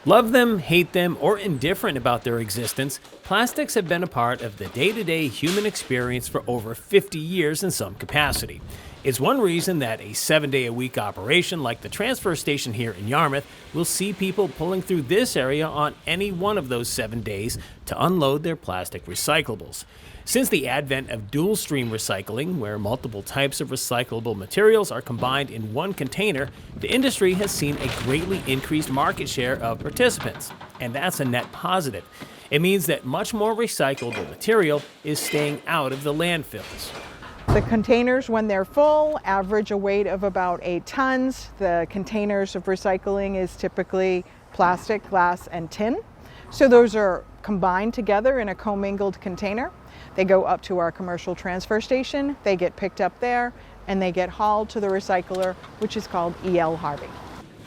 Love them, hate them, or indifferent about their existence, plastics have been a part of the day-to-day human experience for over 50 years in some capacity. It's one reason that a 7-day-a-week operation like the transfer station here in Yarmouth will see people pulling through this area on any one of those 7 days to unload their plastic recyclables. Since the advent of dual-stream recycling, where multiple types of recyclable materials are combined in one container, the industry has seen a greatly increased market share of participants, and that's a net positive. It means that much more recyclable material is staying out of the landfills. The containers, when they're full, average a weight of about 8 tons. The containers of recycling is typically plastic, glass, and tin. So those are combined together in a commingled container. They go up to our commercial transfer station, they get picked up there, and they get hauled to the recycler, which is called E.L. Harvey.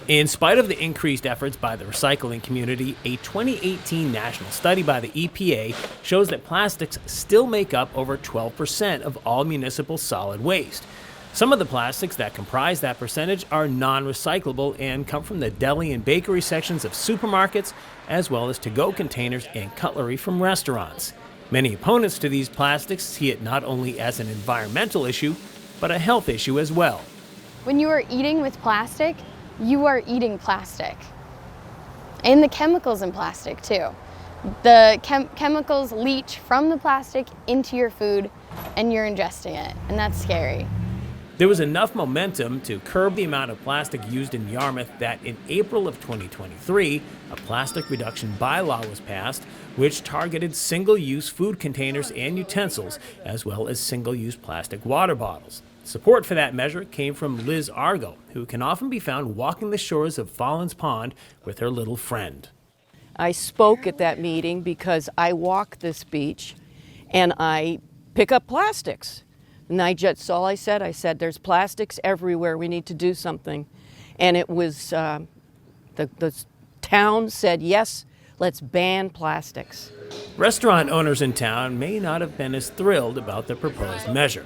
In spite of the increased efforts by the recycling community, a 2018 national study by the EPA shows that plastics still make up over 12% of all municipal solid waste. Some of the plastics that comprise that percentage are non-recyclable and come from the deli and bakery sections of supermarkets, as well as to-go containers and cutlery from restaurants. Many opponents to these plastics see it not only as an environmental issue, but a health issue as well. When you are eating with plastic, you are eating plastic. And the chemicals in plastic too. The chemicals leach from the plastic into your food and you're ingesting it, and that's scary. There was enough momentum to curb the amount of plastic used in Yarmouth that in April of 2023, a plastic reduction bylaw was passed, which targeted single-use food containers and utensils, as well as single-use plastic water bottles. Support for that measure came from Liz Argo, who can often be found walking the shores of Fallon's Pond with her little friend. I spoke at that meeting because I walk this beach and I pick up plastics. And that's all I said. I said, there's plastics everywhere. We need to do something. And it was, the town said, yes, let's ban plastics. Restaurant owners in town may not have been as thrilled about the proposed measure.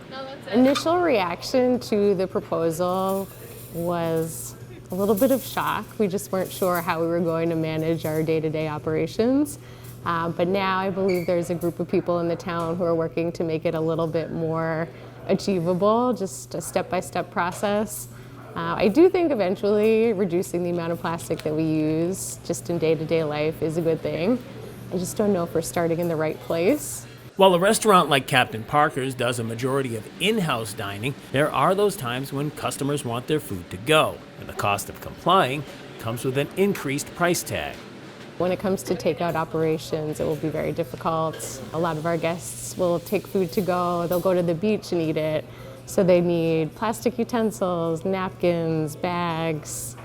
Initial reaction to the proposal was a little bit of shock. We just weren't sure how we were going to manage our day-to-day operations. But now I believe there's a group of people in the town who are working to make it a little bit more achievable, just a step-by-step process. I do think eventually reducing the amount of plastic that we use just in day-to-day life is a good thing. I just don't know if we're starting in the right place. While a restaurant like Captain Parker's does a majority of in-house dining, there are those times when customers want their food to go, and the cost of complying comes with an increased price tag. When it comes to takeout operations, it will be very difficult. A lot of our guests will take food to go, they'll go to the beach and eat it. So they need plastic utensils, napkins, bags,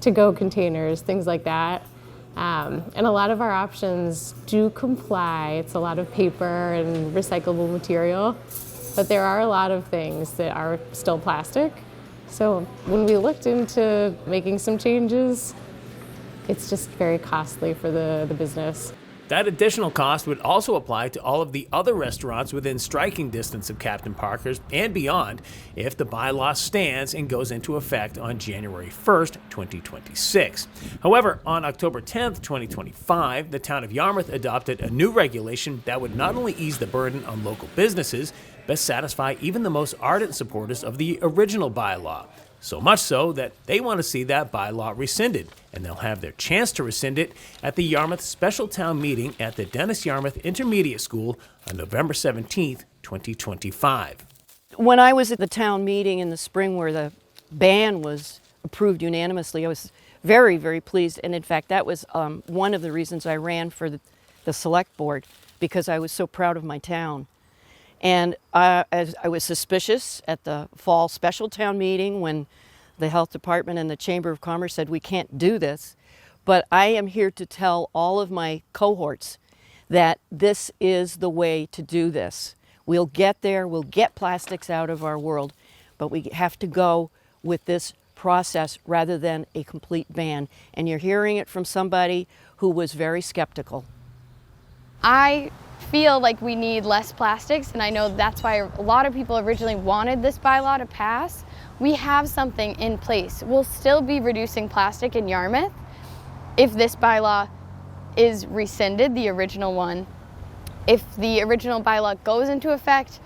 to-go containers, things like that. And a lot of our options do comply. It's a lot of paper and recyclable material, but there are a lot of things that are still plastic. So when we looked into making some changes, it's just very costly for the business. That additional cost would also apply to all of the other restaurants within striking distance of Captain Parker's and beyond if the bylaw stands and goes into effect on January 1st, 2026. However, on October 10th, 2025, the town of Yarmouth adopted a new regulation that would not only ease the burden on local businesses, but satisfy even the most ardent supporters of the original bylaw. So much so that they want to see that bylaw rescinded, and they'll have their chance to rescind it at the Yarmouth Special Town Meeting at the Dennis Yarmouth Intermediate School on November 17th, 2025. When I was at the town meeting in the spring where the ban was approved unanimously, I was very, very pleased. And in fact, that was one of the reasons I ran for the select board, because I was so proud of my town. And as I was suspicious at the fall special town meeting when the health department and the Chamber of Commerce said we can't do this. But I am here to tell all of my cohorts that this is the way to do this. We'll get there, we'll get plastics out of our world, but we have to go with this process rather than a complete ban. And you're hearing it from somebody who was very skeptical. I feel like we need less plastics, and I know that's why a lot of people originally wanted this bylaw to pass. We have something in place. We'll still be reducing plastic in Yarmouth, if this bylaw is rescinded, the original one, if the original bylaw goes into effect,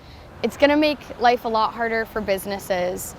it's going to make life a lot harder for businesses.